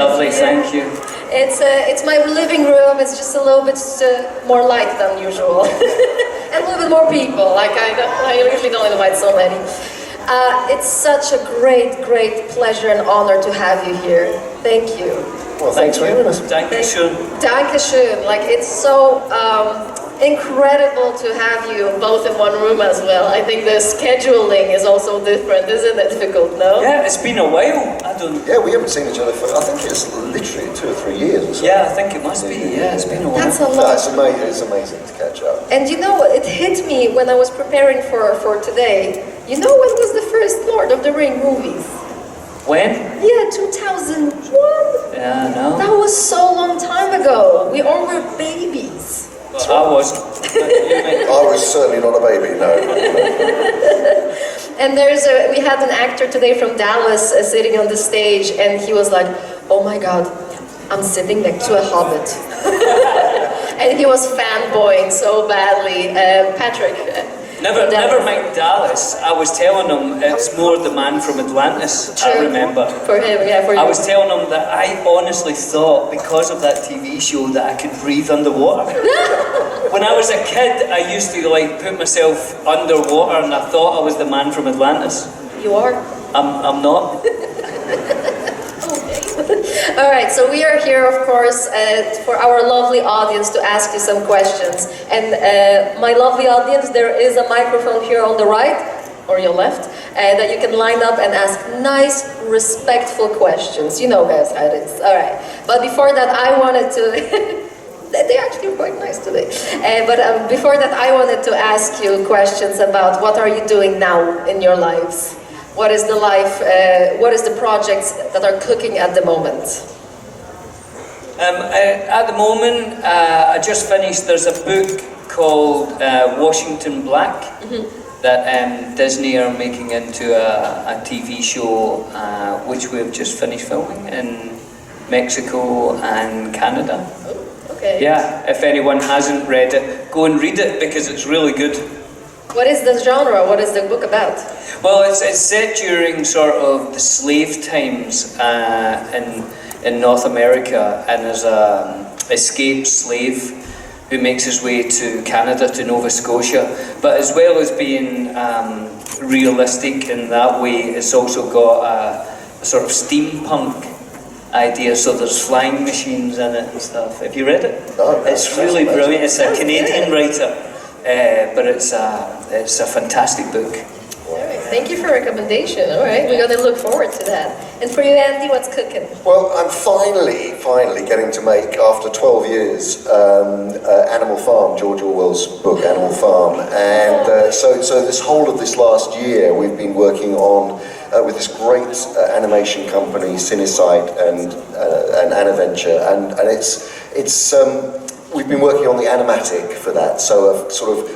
Lovely, thank you. It's my living room. It's just a little bit more light than usual, and a little bit more people. Like I usually don't invite so many. It's such a great pleasure and honor to have you here. Thank you. Well, thanks for having us. Dankeschön. Dankeschön. Like, it's so incredible to have you both in one room as well. I think the scheduling is also different, isn't it? Difficult, no? Yeah, it's been a while. Yeah, we haven't seen each other for, I think it's literally 2 or 3 years or so. Yeah, I think it must be. Yeah, it's been a while. That's a lot. No, it's amazing to catch up. And you know, it hit me when I was preparing for today. You know when was the first Lord of the Ring movies? When? Yeah, 2001. Yeah, no. That was so long time ago. We all were babies. Well, I wasn't. I was certainly not a baby, no. And we had an actor today from Dallas sitting on the stage, and he was like, "Oh my God, I'm sitting next to a hobbit." And he was fanboying so badly. Patrick. Never mind Dallas. I was telling him it's more the man from Atlantis. True. I remember. For him, yeah, for you. I was telling him that I honestly thought, because of that TV show, that I could breathe underwater. When I was a kid, I used to put myself underwater, and I thought I was the man from Atlantis. You are? I'm not. All right, so we are here, of course, for our lovely audience to ask you some questions. And my lovely audience, there is a microphone here on the right, or your left, that you can line up and ask nice, respectful questions. You know, guys, how it is. All right. But before that, I wanted to... They actually were quite nice today. But before that, I wanted to ask you questions about what are you doing now in your lives? What is the life, what is the projects that are cooking at the moment? At the moment, I just finished, there's a book called Washington Black that Disney are making into a TV show, which we've just finished filming in Mexico and Canada. Okay. Yeah, if anyone hasn't read it, go and read it because it's really good. What is the genre? What is the book about? Well, it's set during sort of the slave times in North America, and there's an escaped slave who makes his way to Canada, to Nova Scotia. But as well as being realistic in that way, it's also got a sort of steampunk idea, so there's flying machines in it and stuff. Have you read it? No, it's really brilliant. It's a Canadian writer, but it's a fantastic book. Alright, thank you for the recommendation. Alright, we're gonna look forward to that. And for you, Andy, what's cooking? Well, I'm finally getting to make, after 12 years, Animal Farm, George Orwell's book, Animal Farm. And so this whole of this last year, we've been working on with this great animation company, Cinesight and Anaventure, and it's we've been working on the animatic for that. So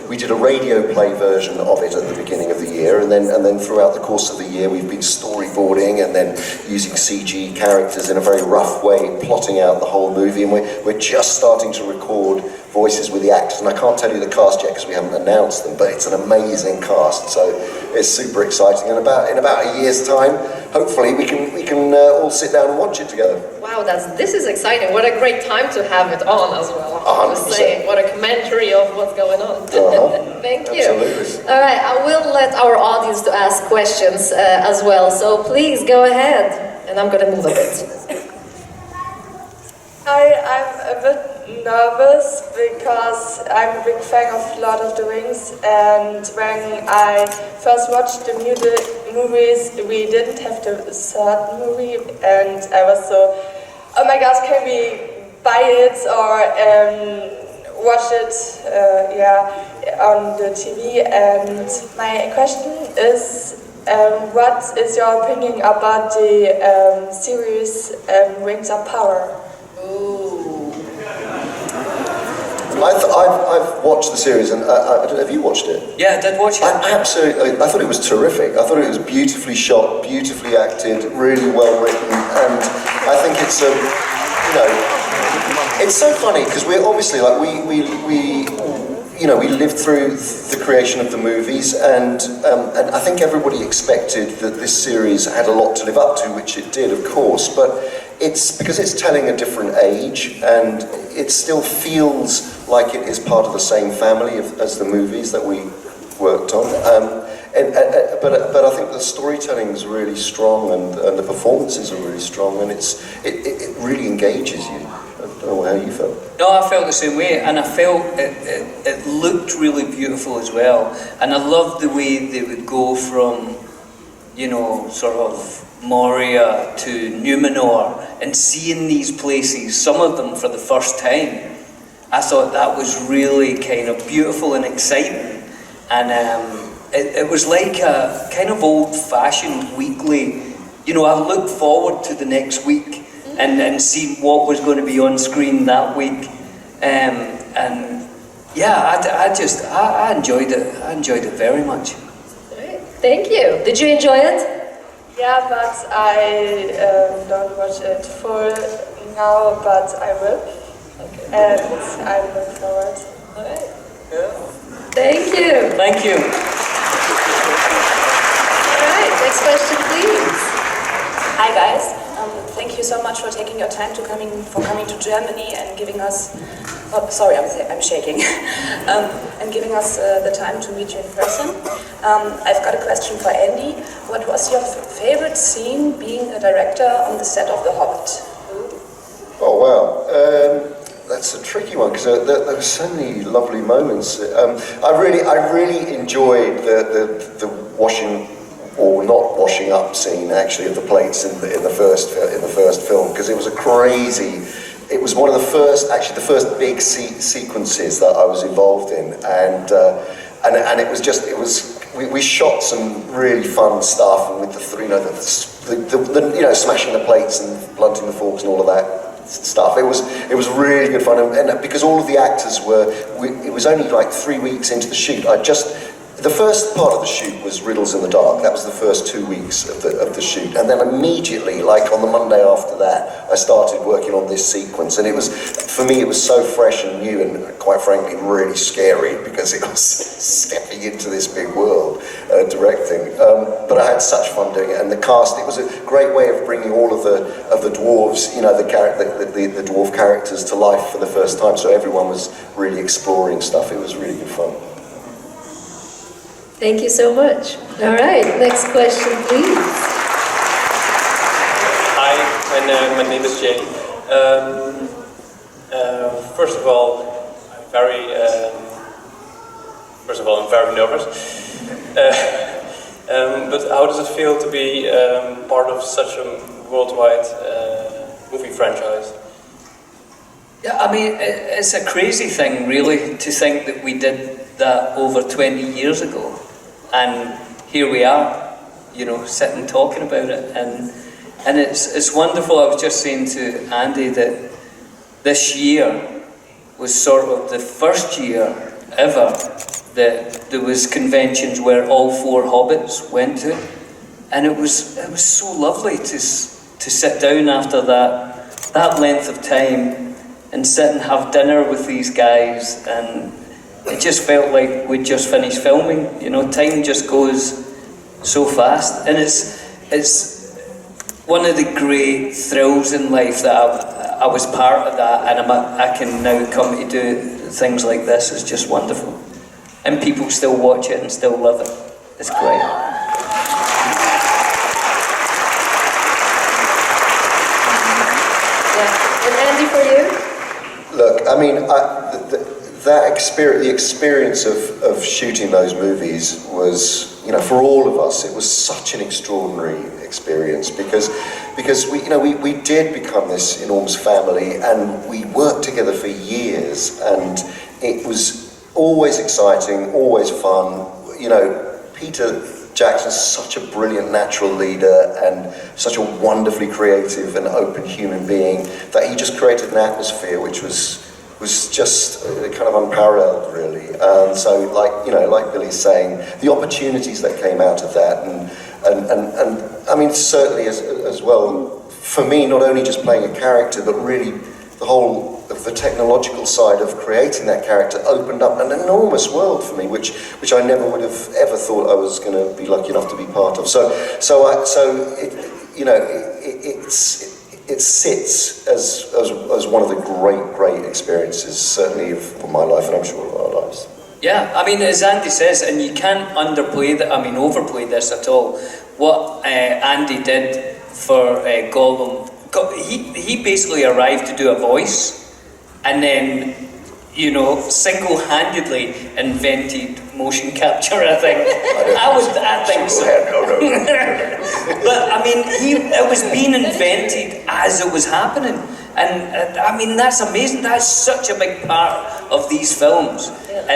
we did a radio play version of it at the beginning of the year, and then throughout the course of the year we've been storyboarding and then using CG characters in a very rough way, plotting out the whole movie, and we're just starting to record voices with the actors, and I can't tell you the cast yet because we haven't announced them, but it's an amazing cast, so it's super exciting. And in about a year's time, hopefully we can all sit down and watch it together. Wow, this is exciting. What a great time to have it on as well. 100%. Saying, what a commentary of what's going on. Thank you. Absolutely. All right, I will let our audience to ask questions as well, so please go ahead. And I'm going to move a bit. Hi, I'm a bit nervous because I'm a big fan of Lord of the Rings, and when I first watched the movies, we didn't have the third movie, and I was so, oh my gosh, can we buy it or watch it on the TV? And my question is, what is your opinion about the series Rings of Power? Ooh. I've watched the series, and have you watched it? Yeah, I did watch it. I thought it was terrific. I thought it was beautifully shot, beautifully acted, really well written, and I think it's it's so funny because we're obviously we lived through the creation of the movies, and I think everybody expected that this series had a lot to live up to, which it did, of course. But it's because it's telling a different age, and it still feels like it is part of the same family as the movies that we worked on. But I think the storytelling is really strong, and the performances are really strong, and it really engages you. I don't know how you felt. No, I felt the same way, and I felt it looked really beautiful as well. And I loved the way they would go from, you know, sort of Moria to Numenor, and seeing these places, some of them for the first time. I thought that was really kind of beautiful and exciting. And it was like a kind of old-fashioned weekly, you know, I looked forward to the next week and see what was going to be on screen that week. And yeah, I enjoyed it. I enjoyed it very much. Great. Thank you. Did you enjoy it? Yeah, but I don't watch it full now, but I will. Okay. And I look forward. All right. Yeah. Thank you. Thank you. All right, next question, please. Hi guys, thank you so much for taking your time coming to Germany and giving us. Oh, sorry, I'm shaking. And giving us the time to meet you in person. I've got a question for Andy. What was your favorite scene being a director on the set of The Hobbit? Oh wow. That's a tricky one because there were so many lovely moments. I really enjoyed the washing or not washing up scene actually of the plates in the first film, because it was a crazy. It was one of the first big sequences that I was involved in, and it was we shot some really fun stuff, and with the smashing the plates and blunting the forks and all of that stuff. It was really good fun, and because all of the actors it was only like 3 weeks into the shoot. The first part of the shoot was Riddles in the Dark. That was the first 2 weeks of the shoot, and then immediately, like on the Monday after that, I started working on this sequence, and for me it was so fresh and new, and quite frankly really scary because it was stepping into this big world directing. But I had such fun doing it, and the cast. It was a great way of bringing all of the dwarves, you know, the dwarf characters to life for the first time. So everyone was really exploring stuff. It was really good fun. Thank you so much. All right, next question, please. Hi, my name is Jay. First of all, I'm very nervous. But how does it feel to be part of such a worldwide movie franchise? Yeah, I mean, it's a crazy thing, really, to think that we did that over 20 years ago. And here we are, you know, sitting talking about it, and it's wonderful. I was just saying to Andy that this year was sort of the first year ever that there was conventions where all 4 hobbits went to, and it was so lovely to sit down after that length of time and sit and have dinner with these guys, and it just felt like we'd just finished filming. You know, time just goes so fast, and it's one of the great thrills in life that I was part of that, and I can now come to do things like this. It's just wonderful, and people still watch it and still love it. It's great. Yeah, and Andy, for you? Look, I mean, the experience of shooting those movies was, you know, for all of us, it was such an extraordinary experience because we did become this enormous family, and we worked together for years, and it was always exciting, always fun. You know, Peter Jackson's such a brilliant natural leader and such a wonderfully creative and open human being that he just created an atmosphere which was just kind of unparalleled, really. So, like Billy's saying, the opportunities that came out of that, and I mean, certainly as well, for me, not only just playing a character, but really the whole of the technological side of creating that character opened up an enormous world for me, which I never would have ever thought I was going to be lucky enough to be part of. it sits as one of the great experiences, certainly of my life, and I'm sure of our lives. Yeah, I mean, as Andy says, and you can't overplay this at all. What Andy did for Gollum, he basically arrived to do a voice, and then, you know, single-handedly invented motion capture, I think. I think so. But, I mean, it was being invented as it was happening. And, I mean, that's amazing. That's such a big part of these films. Yeah.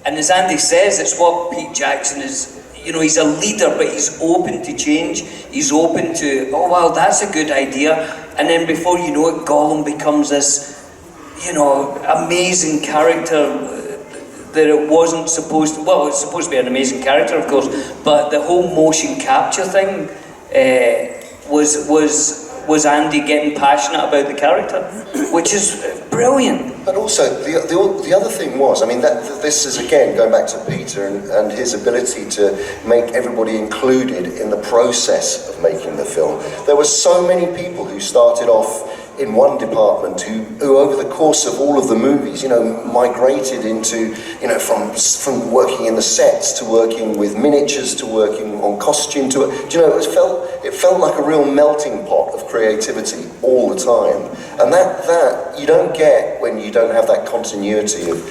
And as Andy says, it's what Pete Jackson is. You know, he's a leader, but he's open to change. He's open to, oh, wow, that's a good idea. And then before you know it, Gollum becomes this, you know, amazing character that it wasn't supposed to. Well, it's supposed to be an amazing character, of course, but the whole motion capture thing was Andy getting passionate about the character, which is brilliant. But also, the other thing was, I mean, this is again going back to Peter and his ability to make everybody included in the process of making the film. There were so many people who started off in one department who over the course of all of the movies, you know, migrated into, you know, from working in the sets to working with miniatures to working on costume to, do you know, it felt like a real melting pot of creativity all the time, and that you don't get when you don't have that continuity of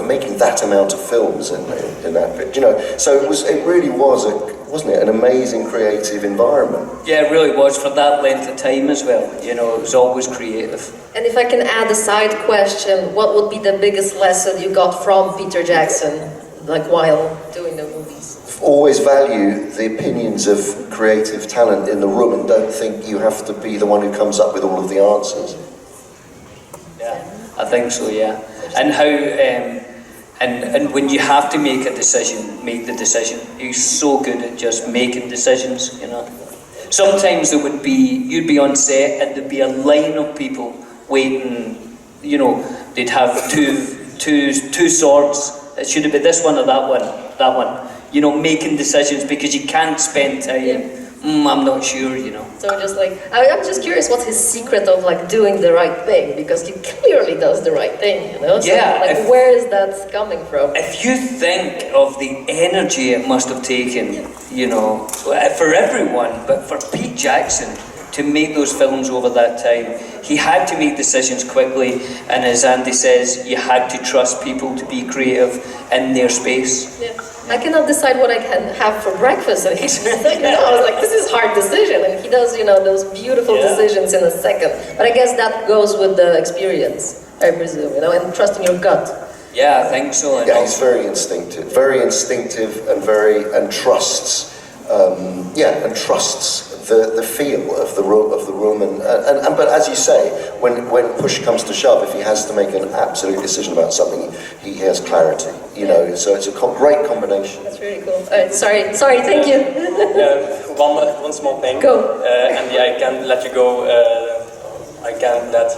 making that amount of films in that bit, you know. So it really was wasn't it, an amazing creative environment? Yeah, it really was, for that length of time as well. You know, it was always creative. And if I can add a side question, what would be the biggest lesson you got from Peter Jackson, like while doing the movies? Always value the opinions of creative talent in the room, and don't think you have to be the one who comes up with all of the answers. Yeah, I think so, yeah. And how, and when you have to make a decision, make the decision. He's so good at just making decisions, you know. Sometimes you'd be on set and there'd be a line of people waiting, you know, they'd have two swords. It should have been this one or that one. You know, making decisions because you can't spend time. Yeah. I'm not sure, you know. So just like, I'm just curious, what's his secret of like doing the right thing? Because he clearly does the right thing, you know? So, yeah. like, where is that coming from? If you think of the energy it must have taken, you know, for everyone, but for Pete Jackson to make those films over that time, he had to make decisions quickly, and as Andy says, you had to trust people to be creative in their space. Yeah. I cannot decide what I can have for breakfast, and he's like, you know, I was like, this is a hard decision, and he does, you know, those beautiful decisions in a second. But I guess that goes with the experience, I presume, you know, and trusting your gut. Yeah, I think so. Yeah, he's very instinctive, and trusts, the feel of the room, and but as you say, when push comes to shove, if he has to make an absolute decision about something, he has clarity, you know. So it's a great combination. That's really cool. Sorry, thank you. One small thing. Go. Andy, I can't let you go. I can't let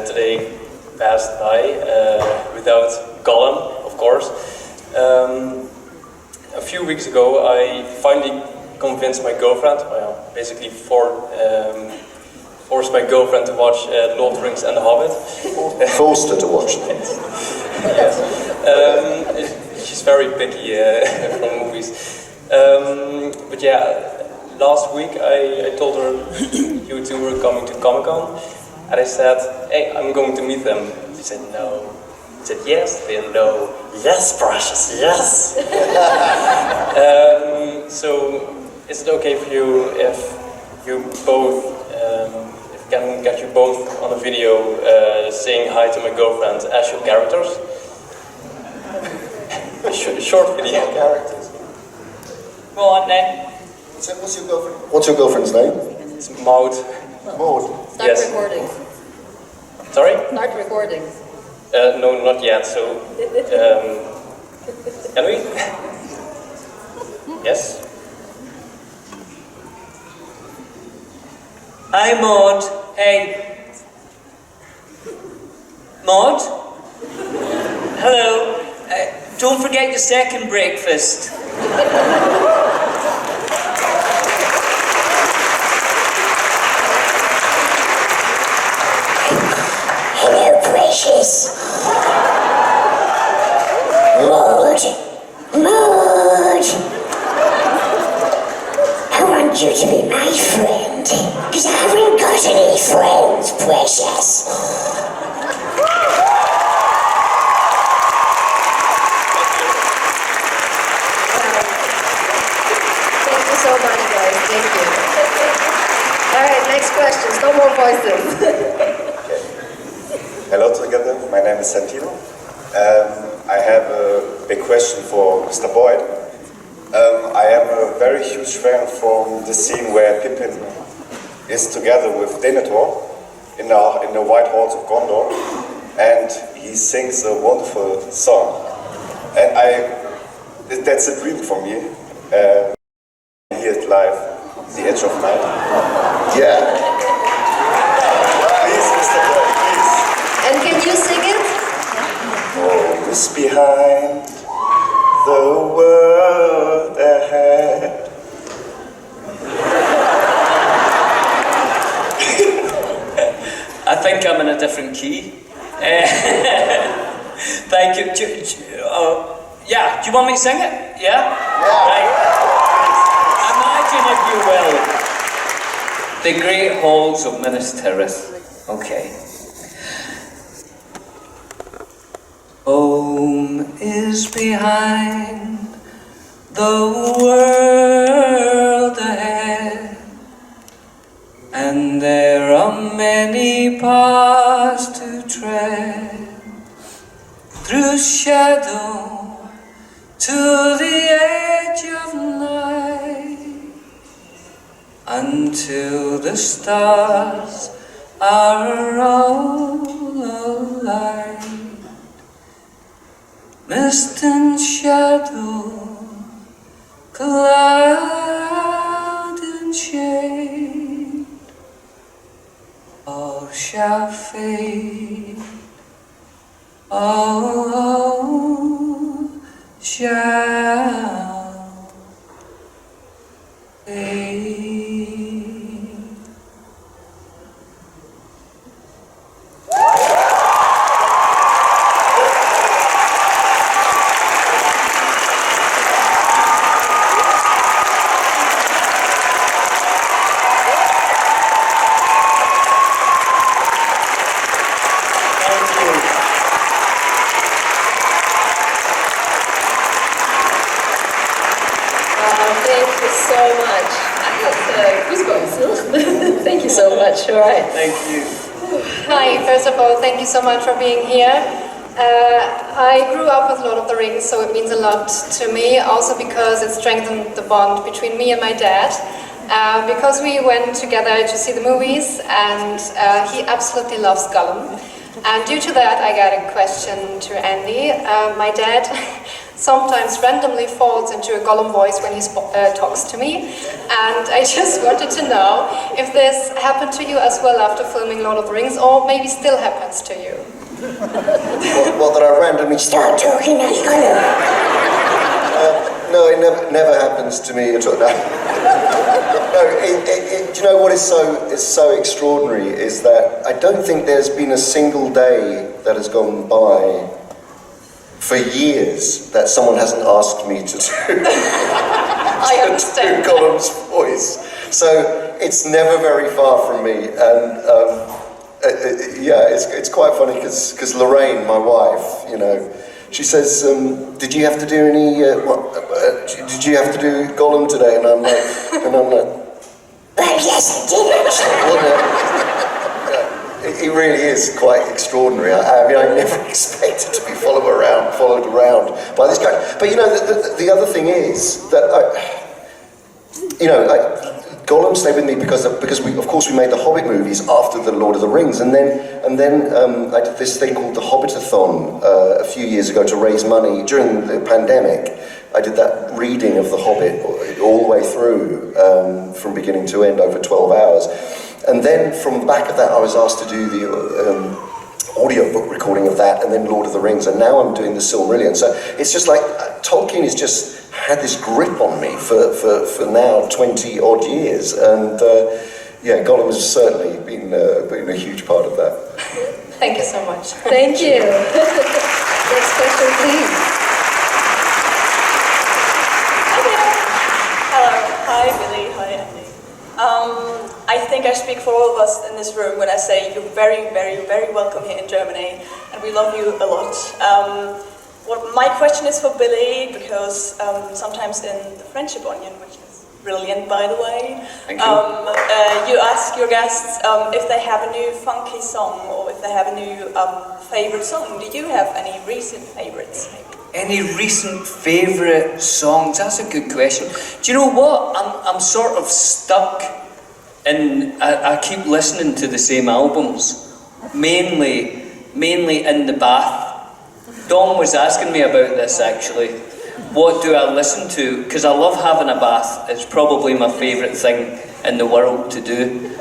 today pass by without Gollum, of course. A few weeks ago, I finally convinced my girlfriend, basically forced my girlfriend to watch Lord of the Rings and The Hobbit. Forced her to watch them. Yes. She's very picky from movies. But yeah, last week I told her you two were coming to Comic Con, and I said, hey, I'm going to meet them. She said no. I said yes, then no. Yes, precious, yes. So is it okay for you if you both, if I can get you both on a video saying hi to my girlfriend as your characters? A short video. Characters. Go on then. What's your girlfriend's name? It's Maud. Maud. Start Yes. recording. Sorry? Start recording. No, not yet. So, can we? Yes. Hi, Maud. Hey. Maud? Hello. Don't forget your second breakfast. precious. Thank you so much, guys. Thank you. All right, next questions. No more voices. Hello together, my name is Santino. I have a big question for Mr. Boyd. I am a very huge fan from the scene where Pippin is together with Denethor in the White Halls of Gondor, and he sings a wonderful song. And that's a dream for me. Hear it live, The Edge of Night. Yeah. Please, Mr. Boyd, please. And can you sing it? Home is behind, the world ahead. I think I'm in a different key. Thank you. Yeah, do you want me to sing it? Yeah? Right. Imagine, if you will, the great halls of Minas Tirith. Okay. Home is behind, the world ahead, and there are many paths to tread, through shadow to the edge of night, until the stars are all alight. Mist and shadow, cloud and shade, all shall fade, all shall fade. Thank you so much. I have goosebumps. Thank you so much. All right. Thank you. Hi, first of all, thank you so much for being here. I grew up with Lord of the Rings, so it means a lot to me, also because it strengthened the bond between me and my dad. Because we went together to see the movies, and he absolutely loves Gollum. And due to that, I got a question to Andy. My dad sometimes randomly falls into a Gollum voice when he talks to me, and I just wanted to know if this happened to you as well after filming Lord of the Rings, or maybe still happens to you. Well, that I randomly start talking as Gollum. No, it never happens to me at all. No, do you know what is so extraordinary is that I don't think there's been a single day that has gone by for years that someone hasn't asked me to do, I understand. do Gollum's voice. So it's never very far from me, and yeah, it's quite funny because Lorraine, my wife, you know, she says, "Did you have to do any? Did you have to do Gollum today?" And I'm like, Well, yes, I did actually. It really is quite extraordinary. I mean, I never expected to be followed around by this guy. But you know, the other thing is that Gollum stayed with me because we, of course, we made the Hobbit movies after the Lord of the Rings, and then I did this thing called the Hobbitathon a few years ago to raise money during the pandemic. I did that reading of the Hobbit all the way through, from beginning to end, over 12 hours. And then from the back of that, I was asked to do the audiobook recording of that, and then Lord of the Rings, and now I'm doing the Silmarillion. So it's just like Tolkien has just had this grip on me for now 20 odd years, and yeah, Gollum has certainly been a huge part of that. Thank you so much. Thank you. Next question, please. Hello, hi Billy, hi Andy. I think I speak for all of us in this room when I say you're very, very, very welcome here in Germany, and we love you a lot. My question is for Billy, because sometimes in the Friendship Onion, which is brilliant by the way, you ask your guests if they have a new funky song or if they have a new favorite song. Do you have any recent favorites? Any recent favourite songs? That's a good question. Do you know what? I'm sort of stuck in, I keep listening to the same albums, mainly in the bath. Dom was asking me about this actually. What do I listen to? Because I love having a bath. It's probably my favourite thing in the world to do.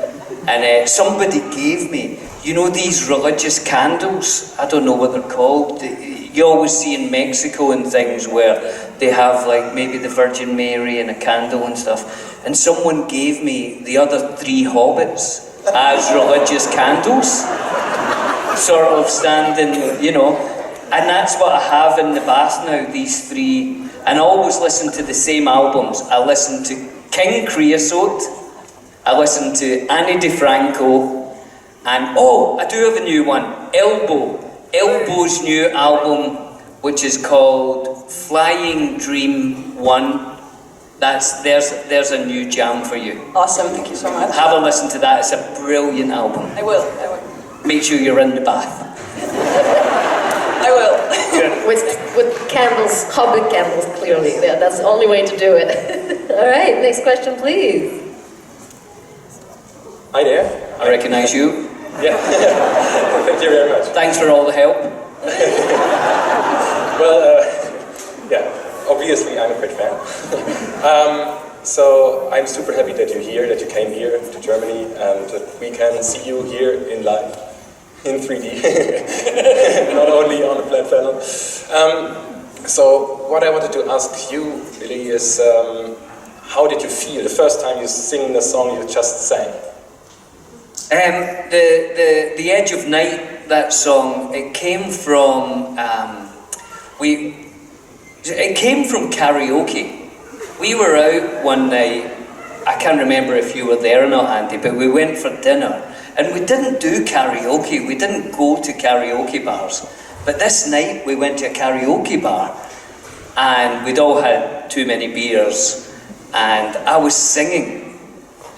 And somebody gave me, you know, these religious candles? I don't know what they're called. You always see in Mexico and things where they have like maybe the Virgin Mary and a candle and stuff. And someone gave me the other 3 hobbits as religious candles, sort of standing, you know. And that's what I have in the bath now, these 3. And I always listen to the same albums. I listen to King Creosote, I listen to Annie DeFranco, and I do have a new one, Elbow's new album, which is called Flying Dream 1. There's a new jam for you. Awesome, thank you so much. Have a listen to that, it's a brilliant album. I will. Make sure you're in the bath. I will. With candles, hobbit candles, clearly. Yeah, that's the only way to do it. All right, next question, please. Hi there. I recognise you. Yeah. Thank you very much. Thanks for all the help. Well, yeah, obviously I'm a great fan. So I'm super happy that you're here, that you came here to Germany, and that we can see you here in live, in 3D, not only on a flat panel. So what I wanted to ask you, Billy, is how did you feel the first time you sing the song you just sang? The Edge of Night, that song, it came from it came from karaoke. We were out one night, I can't remember if you were there or not, Andy, but we went for dinner and we didn't do karaoke, we didn't go to karaoke bars. But this night we went to a karaoke bar and we'd all had too many beers and I was singing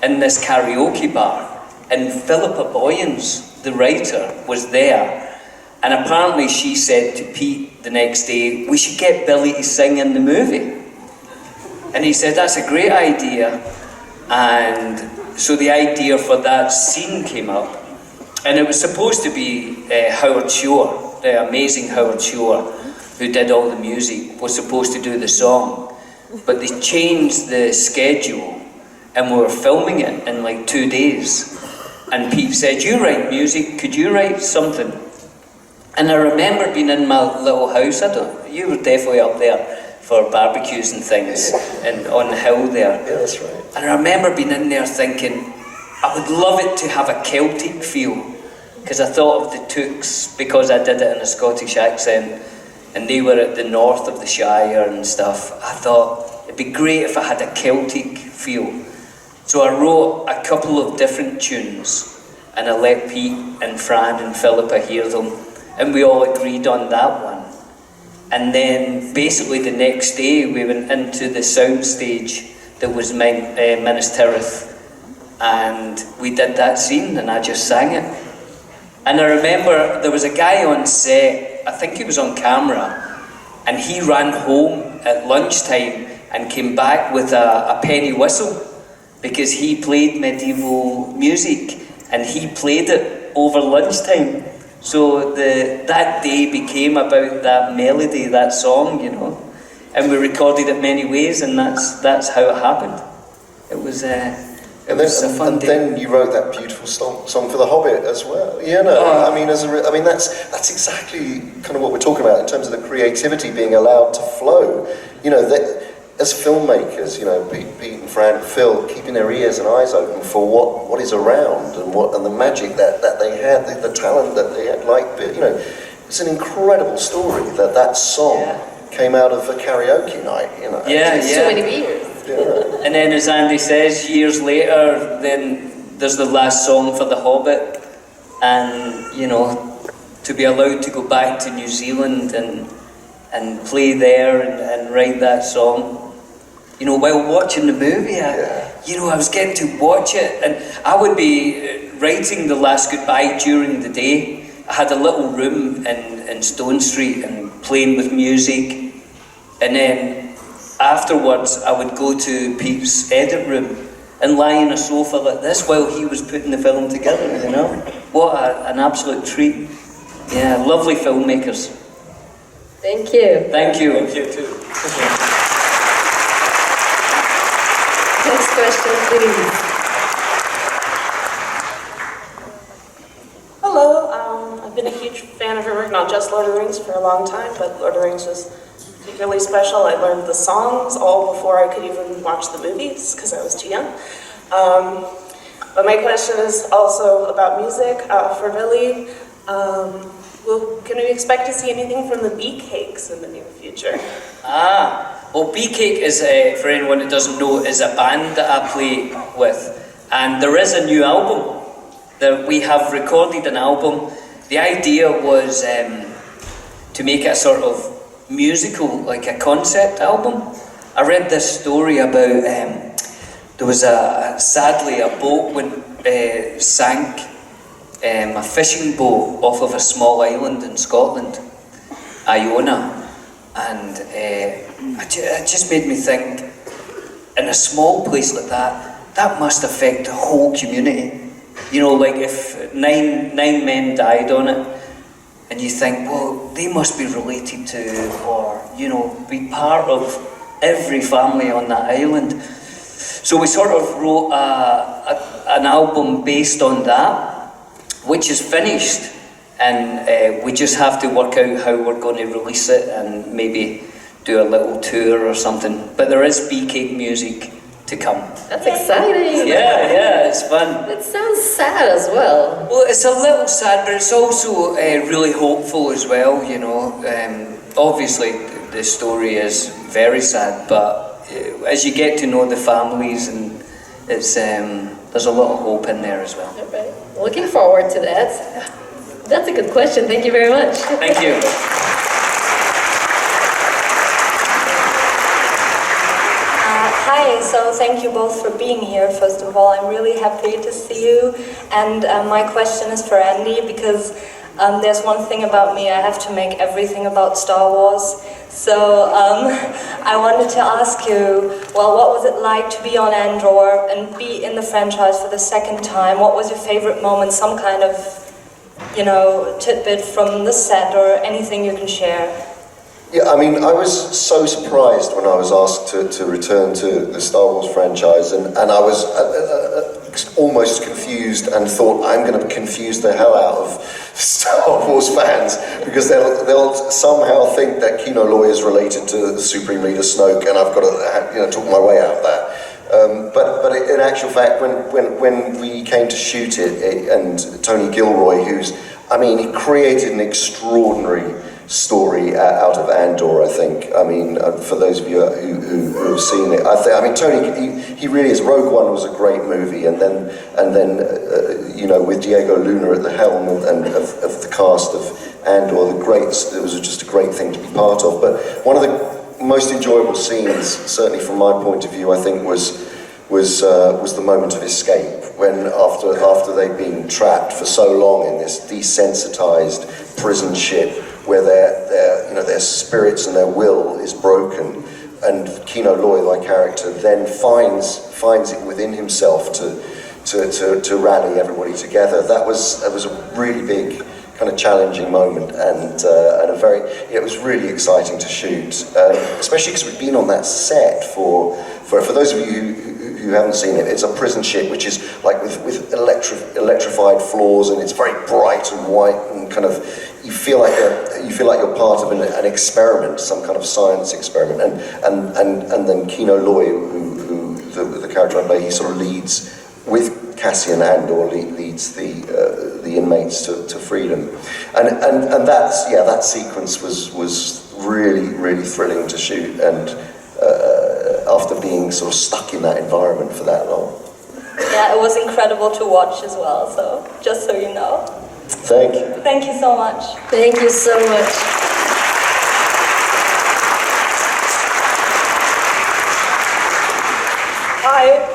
in this karaoke bar. And Philippa Boyens, the writer, was there. And apparently she said to Pete the next day, we should get Billy to sing in the movie. And he said, that's a great idea. And so the idea for that scene came up. And it was supposed to be Howard Shore, the amazing Howard Shore, who did all the music, was supposed to do the song. But they changed the schedule and we were filming it in like 2 days. And Pete said, you write music, could you write something? And I remember being in my little house, you were definitely up there for barbecues and things, and on the hill there. Yeah, that's right. And I remember being in there thinking, I would love it to have a Celtic feel, because I thought of the Tooks, because I did it in a Scottish accent, and they were at the north of the Shire and stuff. I thought, it'd be great if I had a Celtic feel. So I wrote a couple of different tunes and I let Pete and Fran and Philippa hear them and we all agreed on that one. And then basically the next day we went into the sound stage that was Minas Tirith and we did that scene and I just sang it. And I remember there was a guy on set, I think he was on camera, and he ran home at lunchtime and came back with a penny whistle, because he played medieval music and he played it over lunchtime. So that day became about that melody, that song, you know. And we recorded it many ways and that's how it happened. It was a fun day. Then you wrote that beautiful song for The Hobbit as well. You know, I mean, that's exactly kind of what we're talking about in terms of the creativity being allowed to flow. You know, as filmmakers, you know, Pete and Fran and Phil, keeping their ears and eyes open for what is around and the magic that they had, the talent that they had. Like, you know, it's an incredible story that song came out of a karaoke night. You know, so many beers. Yeah. And then, as Andy says, years later, then there's the last song for The Hobbit, and you know, to be allowed to go back to New Zealand and play there and write that song, you know, while watching the movie, I was getting to watch it, and I would be writing the last goodbye during the day. I had a little room in Stone Street and playing with music, and then afterwards I would go to Pete's edit room and lie on a sofa like this while he was putting the film together, you know? What an absolute treat. Yeah, lovely filmmakers. Thank you. Thank you. Thank you too. Next question, please. Hello, I've been a huge fan of your work, not just Lord of the Rings for a long time, but Lord of the Rings was particularly special. I learned the songs all before I could even watch the movies because I was too young. But my question is also about music for Billy. Can we expect to see anything from the Bee Cakes in the near future? Well, Bee Cake is, for anyone that doesn't know, is a band that I play with, and there is a new album. That we have recorded an album. The idea was to make it a sort of musical, like a concept album. I read this story about there was sadly a boat sank, a fishing boat off of a small island in Scotland, Iona, and it just made me think, in a small place like that must affect the whole community. You know, like if nine men died on it, and you think, well, they must be related to, or, you know, be part of every family on that island. So we sort of wrote an album based on that, which is finished, and we just have to work out how we're going to release it and maybe do a little tour or something. But there is Bee Cake music to come. That's exciting. Yeah, it's fun. It sounds sad as well. Well, it's a little sad, but it's also really hopeful as well, you know. Obviously, the story is very sad, but as you get to know the families, and it's there's a lot of hope in there as well. Okay. Looking forward to that. That's a good question. Thank you very much. Thank you. Hi, so thank you both for being here, first of all. I'm really happy to see you. And my question is for Andy, because there's one thing about me, I have to make everything about Star Wars. So I wanted to ask you, well, what was it like to be on Andor and be in the franchise for the second time? What was your favorite moment, some kind of, you know, tidbit from the set or anything you can share? Yeah, I mean, I was so surprised when I was asked to return to the Star Wars franchise, and I was almost confused and thought, I'm going to confuse the hell out of Star Wars fans, because they'll somehow think that Kino Loy is related to the Supreme Leader Snoke, and I've got to talk my way out of that. But in actual fact, when we came to shoot it, and Tony Gilroy, he created an extraordinary story out of Andor, I think. I mean, for those of you who have seen it, I mean, Tony, he really is. Rogue One was a great movie, and then with Diego Luna at the helm and of the cast of Andor, it was just a great thing to be part of. But one of the most enjoyable scenes, certainly from my point of view, I think was the moment of escape, when after they've been trapped for so long in this desensitized prison ship, where their spirits and their will is broken, and Kino Loy, my character, then finds it within himself to rally everybody together. That was a really big kind of challenging moment, and it was really exciting to shoot, especially because we've been on that set for those of you who haven't seen it. It's a prison ship which is like with electrified floors, and it's very bright and white, and kind of you feel like you're part of an experiment, some kind of science experiment, and then Kino Loy, who the character I play, he sort of leads with Cassian Andor, leads the inmates to freedom, and that sequence was really thrilling to shoot, and after being sort of stuck in that environment for that long. yeah, it was incredible to watch as well. So just so you know. Thank you. Thank you so much. Thank you so much. Hi,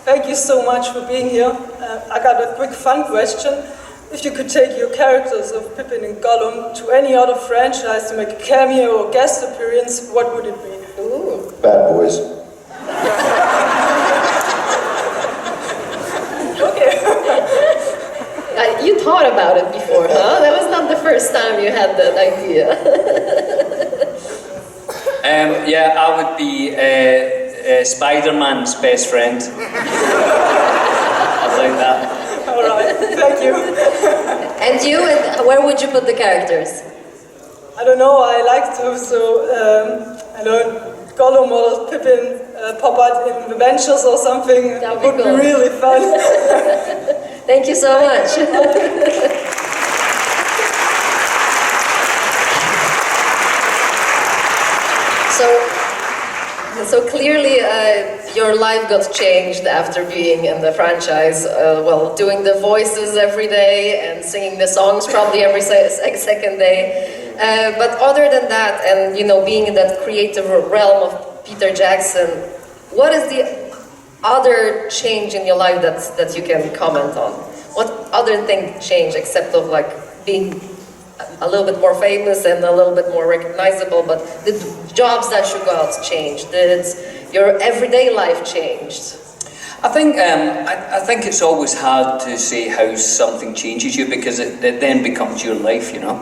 thank you so much for being here. I got a quick fun question. If you could take your characters of Pippin and Gollum to any other franchise to make a cameo or guest appearance, what would it be? Ooh. Bad Boys. Okay. You thought about it before, huh? That was not the first time you had that idea. Yeah, I would be Spider-Man's best friend. I like that. All right, thank you. And you, and where would you put the characters? I don't know, I like to, so, I don't know, Gollum or Pippin pop out in the Ventures or something. That would be really fun. Thank you so much. So clearly your life got changed after being in the franchise, well, doing the voices every day and singing the songs probably every second day. But other than that, and you know, being in that creative realm of Peter Jackson, what is the other change in your life that you can comment on? What other thing changed except of like being a little bit more famous and a little bit more recognizable, but the jobs that you got changed? Did your everyday life changed? I think it's always hard to say how something changes you because it then becomes your life, you know.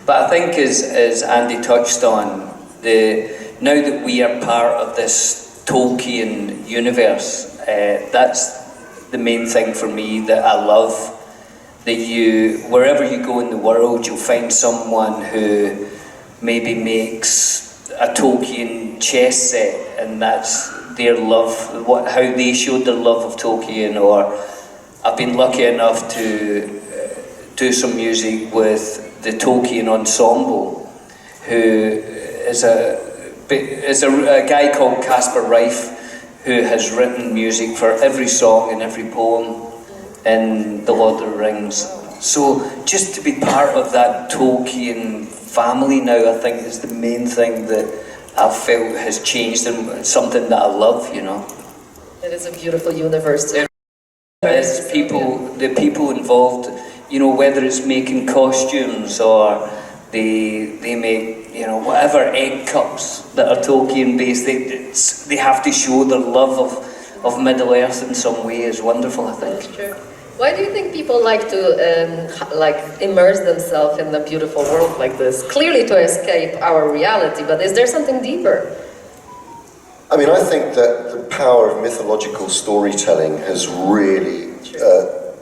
But I think as Andy touched on, now that we are part of this Tolkien universe, that's the main thing for me that I love. That wherever you go in the world, you'll find someone who maybe makes a Tolkien chess set, and that's their love, how they showed their love of Tolkien. Or I've been lucky enough to do some music with the Tolkien Ensemble, who is a guy called Casper Reif, who has written music for every song and every poem in The Lord of the Rings. So just to be part of that Tolkien family now, I think is the main thing that I've felt has changed and something that I love, you know. It is a beautiful universe too. It's the people involved, you know, whether it's making costumes or they make, you know, whatever egg cups that are Tolkien based, they have to show their love of Middle Earth in some way is wonderful, I think. That's true. Why do you think people like to immerse themselves in a beautiful world like this? Clearly to escape our reality, but is there something deeper? I mean, I think that the power of mythological storytelling has really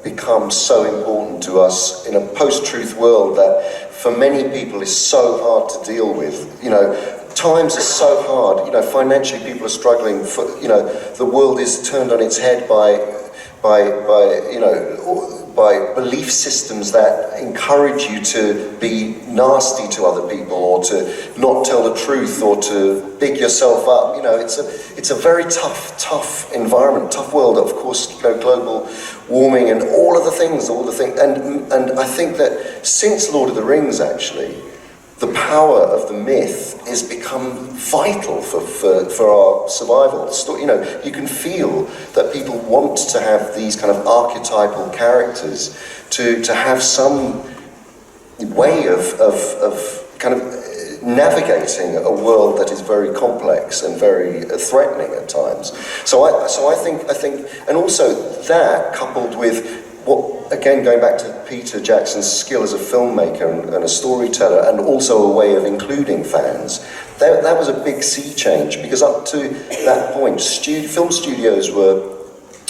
become so important to us in a post-truth world that for many people is so hard to deal with. You know, times are so hard, you know, financially people are struggling, you know, the world is turned on its head by belief systems that encourage you to be nasty to other people or to not tell the truth or to big yourself up. You know, it's a very tough environment, tough world. Of course, you know, global warming and all the things, and I think that since Lord of the Rings, actually, the power of the myth has become vital for our survival. You know, you can feel that people want to have these kind of archetypal characters to have some way of kind of navigating a world that is very complex and very threatening at times. So I think, and also that coupled with what, again, going back to Peter Jackson's skill as a filmmaker and a storyteller, and also a way of including fans, that was a big sea change, because up to that point, film studios were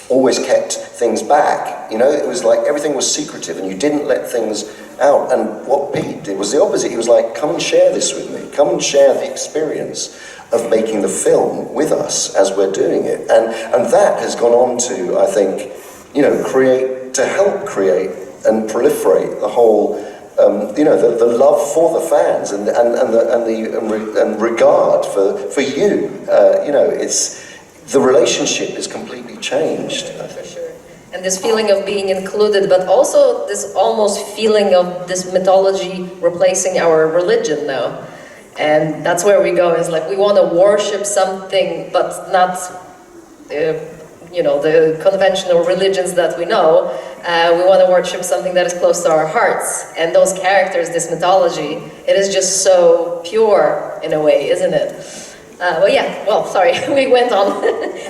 always kept things back. You know, it was like everything was secretive and you didn't let things out. And what Pete did was the opposite. He was like, come and share this with me. Come and share the experience of making the film with us as we're doing it. And that has gone on to, I think, you know, help create and proliferate the whole, you know, the love for the fans and regard for you. You know, the relationship is completely changed. For sure. and this feeling of being included, but also this almost feeling of this mythology replacing our religion now. And that's where we go, is like we want to worship something, but not, you know, the conventional religions that we know. We want to worship something that is close to our hearts. And those characters, this mythology, it is just so pure in a way, isn't it? Well, yeah, well, sorry, we went on.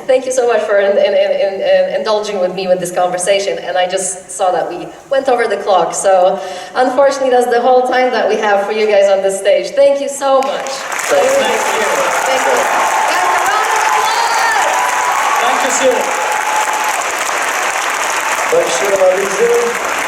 Thank you so much for indulging with me with this conversation. And I just saw that we went over the clock. So unfortunately, that's the whole time that we have for you guys on this stage. Thank you so much. Thank you. Thank you. Guys, a round of applause! Dankeschön. Dankeschön, Marisa.